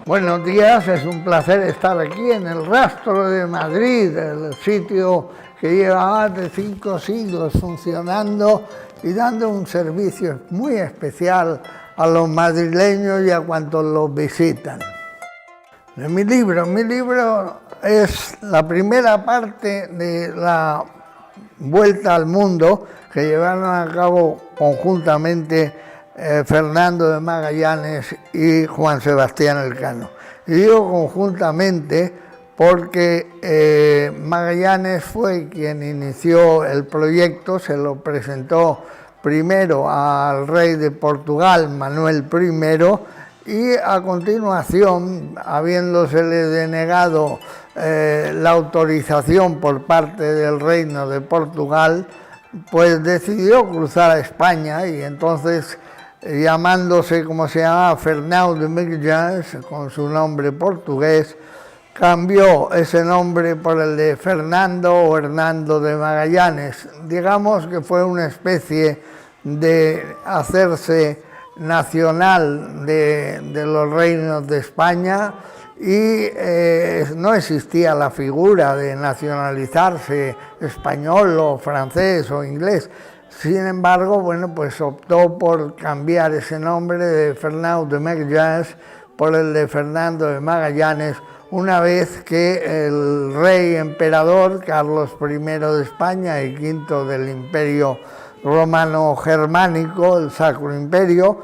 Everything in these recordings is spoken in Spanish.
Buenos días, es un placer estar aquí en el Rastro de Madrid, el sitio que lleva más de 5 siglos funcionando y dando un servicio muy especial a los madrileños y a cuantos los visitan. Mi libro es la primera parte de la vuelta al mundo que llevaron a cabo conjuntamente Fernando de Magallanes y Juan Sebastián Elcano. Y digo conjuntamente porque Magallanes fue quien inició el proyecto, se lo presentó primero al rey de Portugal, Manuel I, y a continuación, habiéndosele denegado la autorización por parte del Reino de Portugal, pues decidió cruzar a España y entonces, llamándose como se llamaba Fernão de Magallanes, con su nombre portugués, cambió ese nombre por el de Fernando o Hernando de Magallanes. Digamos que fue una especie de hacerse nacional de los reinos de España y no existía la figura de nacionalizarse español o francés o inglés. Sin embargo, bueno, pues optó por cambiar ese nombre de Fernão de Magallanes por el de Fernando de Magallanes, una vez que el rey emperador Carlos I de España y V del Imperio Romano Germánico, el Sacro Imperio,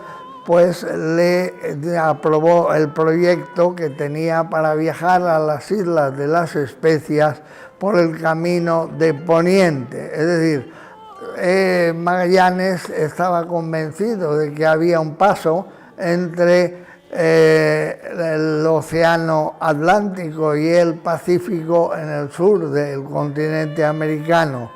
pues le aprobó el proyecto que tenía para viajar a las Islas de las Especias por el camino de Poniente. Es decir, Magallanes estaba convencido de que había un paso entre el Océano Atlántico y el Pacífico en el sur del continente americano.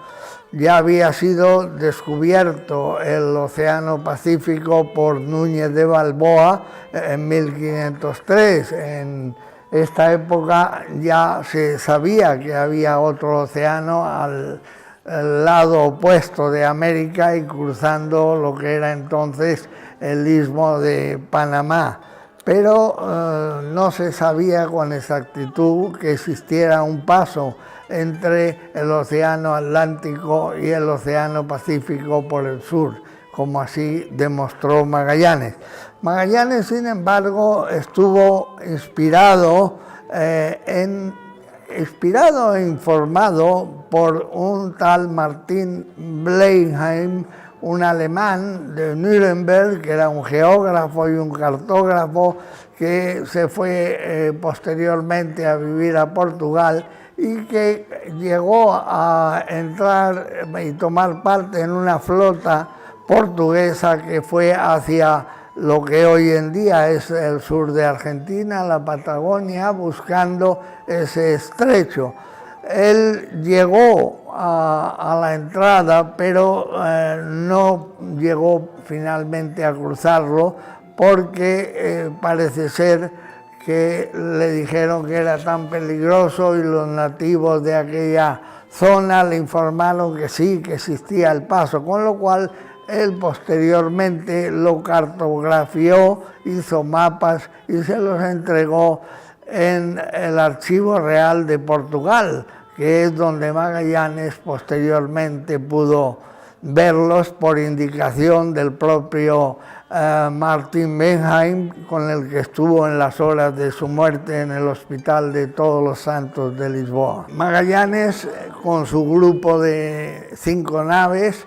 Ya había sido descubierto el Océano Pacífico por Núñez de Balboa en 1503. En esta época ya se sabía que había otro océano al lado opuesto de América y cruzando lo que era entonces el istmo de Panamá. Pero no se sabía con exactitud que existiera un paso entre el Océano Atlántico y el Océano Pacífico por el sur, como así demostró Magallanes. Magallanes, sin embargo, estuvo inspirado e informado por un tal Martin Blenheim, un alemán de Nuremberg, que era un geógrafo y un cartógrafo, que se fue posteriormente a vivir a Portugal y que llegó a entrar y tomar parte en una flota portuguesa que fue hacia lo que hoy en día es el sur de Argentina, la Patagonia, buscando ese estrecho. Él llegó a la entrada, pero no llegó finalmente a cruzarlo porque parece ser que le dijeron que era tan peligroso y los nativos de aquella zona le informaron que sí, que existía el paso, con lo cual él posteriormente lo cartografió, hizo mapas y se los entregó en el Archivo Real de Portugal, que es donde Magallanes posteriormente pudo verlos por indicación del propio Martin Blenheim, con el que estuvo en las horas de su muerte en el Hospital de Todos los Santos de Lisboa. Magallanes, con su grupo de 5 naves,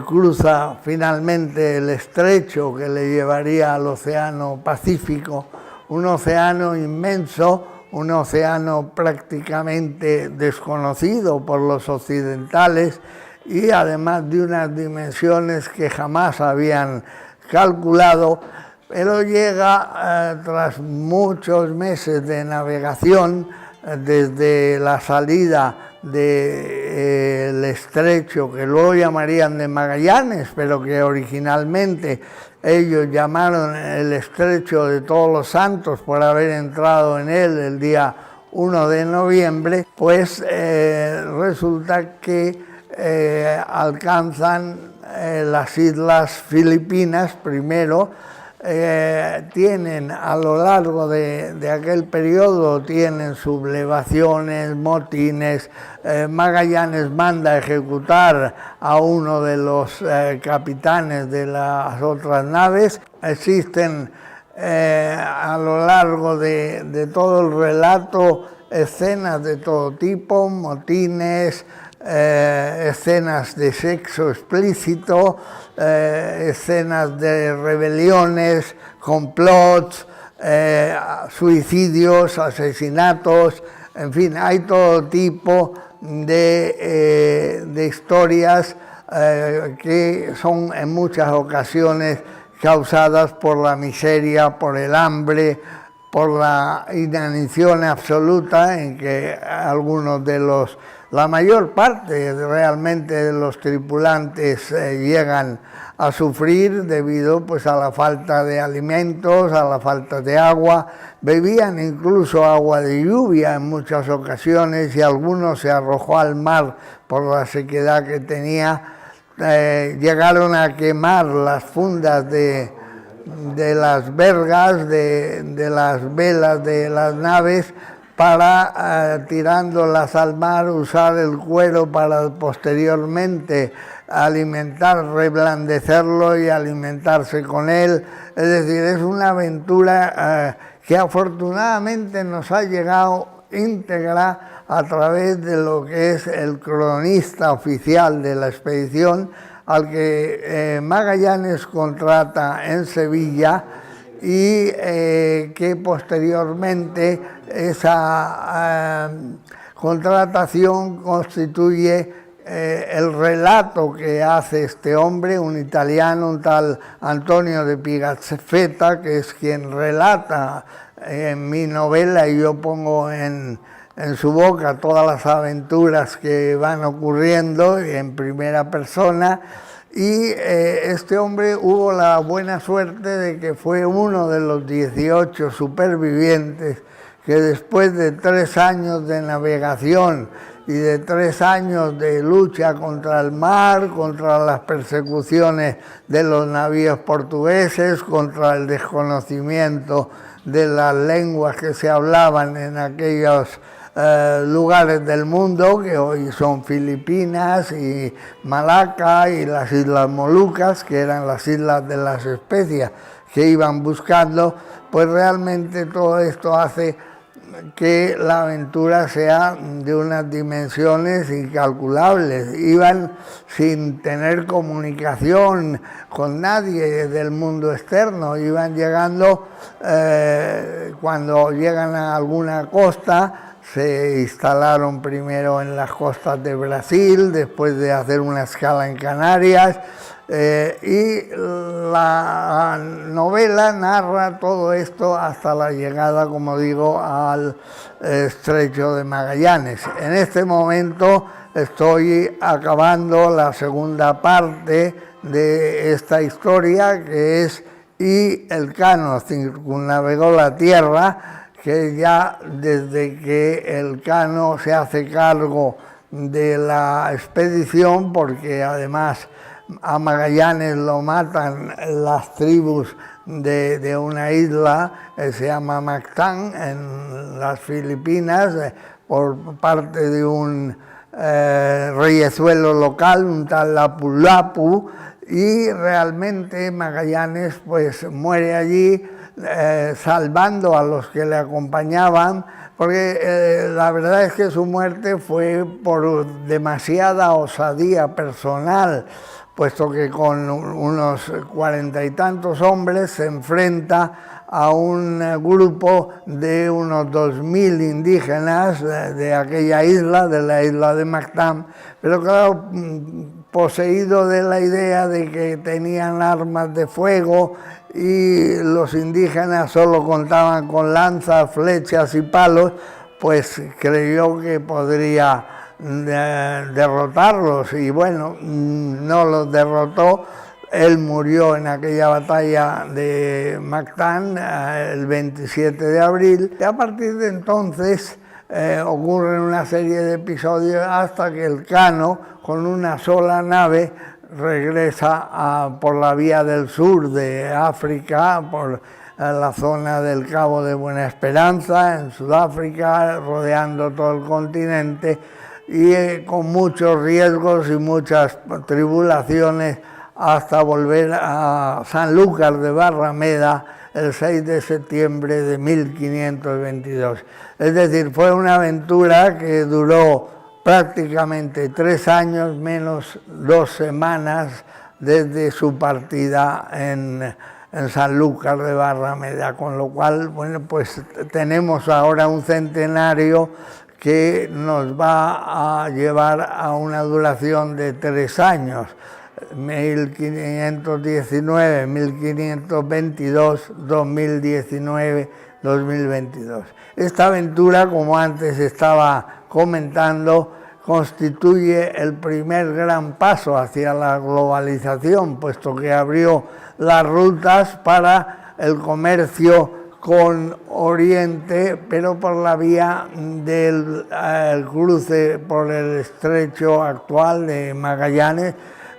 cruza finalmente el estrecho que le llevaría al Océano Pacífico, un océano inmenso, un océano prácticamente desconocido por los occidentales y además de unas dimensiones que jamás habían calculado, pero llega tras muchos meses de navegación desde la salida del estrecho, que luego llamarían de Magallanes, pero que originalmente ellos llamaron el estrecho de Todos los Santos por haber entrado en él el día 1 de noviembre, pues resulta que alcanzan las islas Filipinas primero. Tienen a lo largo de aquel periodo, tienen sublevaciones, motines. Magallanes manda a ejecutar a uno de los capitanes de las otras naves. Existen a lo largo de todo el relato escenas de todo tipo, motines, escenas de sexo explícito, escenas de rebeliones, complots, suicidios, asesinatos, en fin, hay todo tipo de historias que son en muchas ocasiones causadas por la miseria, por el hambre, por la inanición absoluta en que algunos la mayor parte realmente de los tripulantes llegan a sufrir debido pues a la falta de alimentos, a la falta de agua. Bebían incluso agua de lluvia en muchas ocasiones y algunos se arrojó al mar por la sequedad que tenía. Llegaron a quemar las fundas de las vergas, de las velas de las naves, para, tirándolas al mar, usar el cuero para posteriormente alimentar, reblandecerlo y alimentarse con él. Es decir, es una aventura que afortunadamente nos ha llegado íntegra a través de lo que es el cronista oficial de la expedición, al que Magallanes contrata en Sevilla, y que posteriormente esa contratación constituye el relato que hace este hombre, un italiano, un tal Antonio de Pigafetta, que es quien relata en mi novela, y yo pongo en su boca todas las aventuras que van ocurriendo en primera persona. Y este hombre hubo la buena suerte de que fue uno de los 18 supervivientes que después de 3 años de navegación y de 3 años de lucha contra el mar, contra las persecuciones de los navíos portugueses, contra el desconocimiento de las lenguas que se hablaban en aquellos lugares del mundo, que hoy son Filipinas y Malaca y las Islas Molucas, que eran las islas de las especias que iban buscando, pues realmente todo esto hace que la aventura sea de unas dimensiones incalculables. Iban sin tener comunicación con nadie del mundo externo, iban llegando, cuando llegan a alguna costa, se instalaron primero en las costas de Brasil, después de hacer una escala en Canarias, y la novela narra todo esto hasta la llegada, como digo, al Estrecho de Magallanes. En este momento estoy acabando la segunda parte de esta historia, que es "Y Elcano circunnavegó la tierra", que ya desde que Elcano se hace cargo de la expedición, porque además a Magallanes lo matan las tribus de una isla que se llama Mactán, en las Filipinas, por parte de un reyezuelo local, un tal Lapu-Lapu, y realmente Magallanes pues muere allí, salvando a los que le acompañaban, porque la verdad es que su muerte fue por demasiada osadía personal, puesto que con unos 40 y tantos hombres se enfrenta a un grupo de unos 2000 indígenas de aquella isla, de la isla de Mactán, pero claro, poseído de la idea de que tenían armas de fuego y los indígenas solo contaban con lanzas, flechas y palos, pues creyó que podría derrotarlos, y bueno, no los derrotó. Él murió en aquella batalla de Mactán el 27 de abril, y a partir de entonces ocurren una serie de episodios hasta que el Cano, con una sola nave, regresa por la vía del sur de África, por la zona del Cabo de Buena Esperanza, en Sudáfrica, rodeando todo el continente, y con muchos riesgos y muchas tribulaciones, hasta volver a Sanlúcar de Barrameda el 6 de septiembre de 1522. Es decir, fue una aventura que duró prácticamente 3 años menos 2 semanas desde su partida en Sanlúcar de Barrameda, con lo cual, bueno, pues tenemos ahora un centenario que nos va a llevar a una duración de 3 años, 1519, 1522, 2019, 2022. Esta aventura, como antes estaba comentando, constituye el primer gran paso hacia la globalización, puesto que abrió las rutas para el comercio con Oriente, pero por la vía del cruce por el estrecho actual de Magallanes,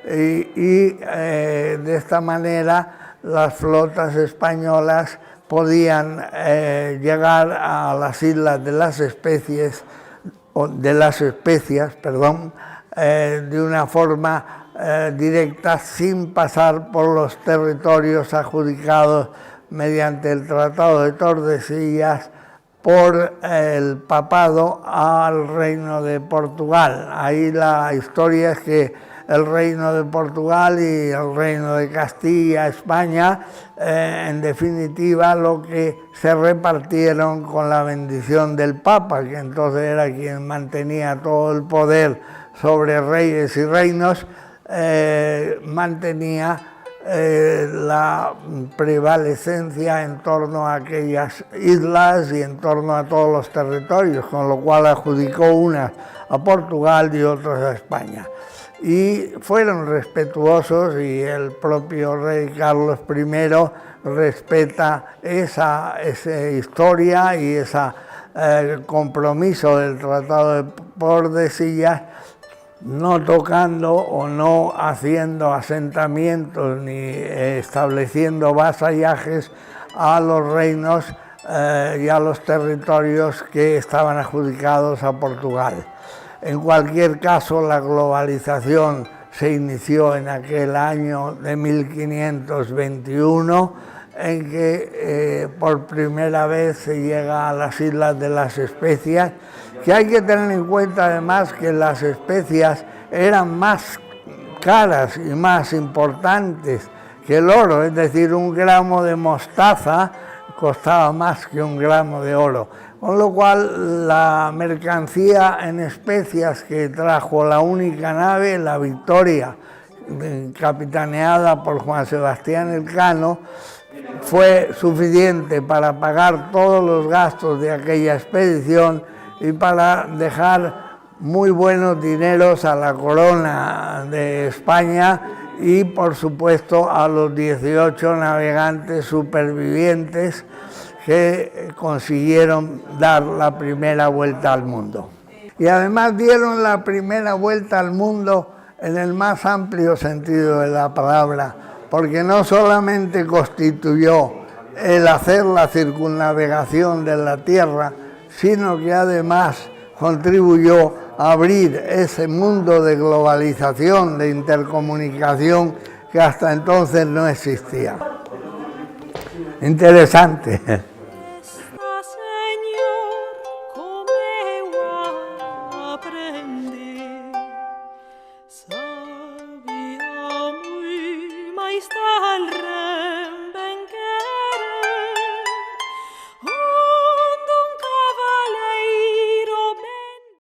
y de esta manera las flotas españolas podían llegar a las islas de las Especias, de una forma directa, sin pasar por los territorios adjudicados mediante el Tratado de Tordesillas por el papado al Reino de Portugal. Ahí la historia es que el Reino de Portugal y el Reino de Castilla, España, en definitiva, lo que se repartieron con la bendición del Papa, que entonces era quien mantenía todo el poder sobre reyes y reinos, mantenía la prevalecencia en torno a aquellas islas y en torno a todos los territorios, con lo cual adjudicó unas a Portugal y otras a España. Y fueron respetuosos, y el propio rey Carlos I respeta esa historia y ese compromiso del Tratado de Tordesillas, no tocando o no haciendo asentamientos ni estableciendo vasallajes a los reinos y a los territorios que estaban adjudicados a Portugal. En cualquier caso, la globalización se inició en aquel año de 1521, en que por primera vez se llega a las Islas de las Especias, que hay que tener en cuenta además que las especias eran más caras y más importantes que el oro, es decir, 1 gramo de mostaza costaba más que 1 gramo de oro. Con lo cual, la mercancía en especias que trajo la única nave, la Victoria, capitaneada por Juan Sebastián Elcano, fue suficiente para pagar todos los gastos de aquella expedición y para dejar muy buenos dineros a la corona de España y, por supuesto, a los 18 navegantes supervivientes que consiguieron dar la primera vuelta al mundo. Y además dieron la primera vuelta al mundo en el más amplio sentido de la palabra, porque no solamente constituyó el hacer la circunnavegación de la Tierra, sino que además contribuyó a abrir ese mundo de globalización, de intercomunicación, que hasta entonces no existía. Interesante. Señor, como eu aprendi.